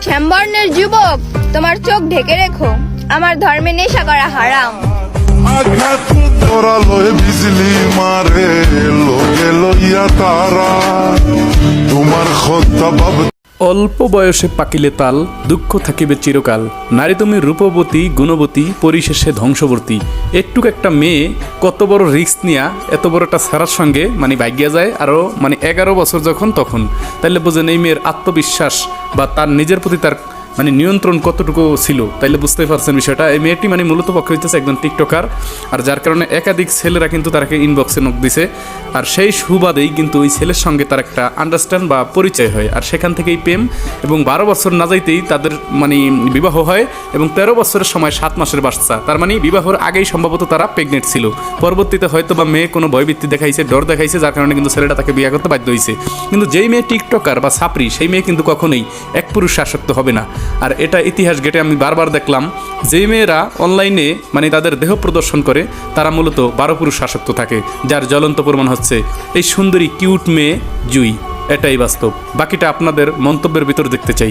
শ্যামবর্ণের যুবক, তোমার চোখ ঢেকে রেখো, আমার ধর্মে নেশা করা হারাম। আঘাত ধরালোয় বিজলি মারে লোকে লইয়া তারা তোমার কথা ভাব। অল্প বয়সে পাকিলে তাল, দুঃখ থাকিবে চিরকাল। নারী তুমি রূপবতী গুণবতী, পরিশেষে ধ্বংসবর্তী। একটুক একটা মেয়ে কত বড় রিস্ক নিয়া এত বড় একটা ছাড়ার সঙ্গে ভাগ্যা যায় আরও 11 বছর যখন তখন। তাইলে বোঝেন এই মেয়ের আত্মবিশ্বাস বা তার নিজের প্রতি তার নিয়ন্ত্রণ কতটুকু ছিল, তাইলে বুঝতেই পারছেন বিষয়টা। এই মেয়েটি মূলত পক্ষে হইতেছে একজন টিকটকার, আর যার কারণে একাধিক ছেলেরা কিন্তু তাকে ইনবক্সে নক দিছে। আর সেই সুবাদেই কিন্তু ওই ছেলের সঙ্গে তার একটা আন্ডারস্ট্যান্ড বা পরিচয় হয়, আর সেখান থেকেই প্রেম, এবং 12 বছর না যাইতেই তাদের বিবাহ হয়, এবং 13 বছরের সময় 7 মাসের বাচ্চা। তার বিবাহের আগেই সম্ভবত তারা প্রেগনেন্ট ছিল। পরবর্তীতে হয়তো বা মেয়ে কোনো ভয়ভীতি দেখাইছে, ডর দেখাইছে, যার কারণে কিন্তু ছেলেটা তাকে বিয়ে করতে বাধ্য হয়েছে। কিন্তু যেই মেয়ে টিকটকার বা ছাপরি, সেই মেয়ে কিন্তু কখনোই এক পুরুষে আসক্ত হবে না। আর এটা ইতিহাস ঘেটে আমি বারবার দেখলাম, যেই মেয়েরা অনলাইনে তাদের দেহ প্রদর্শন করে তারা মূলত 12 পুরুষ আসক্ত থাকে, যার জ্বলন্ত প্রমাণ হচ্ছে এই সুন্দরী কিউট মেয়ে জুই। এটাই বাস্তব। বাকিটা আপনাদের মন্তব্যের ভিতর দেখতে চাই।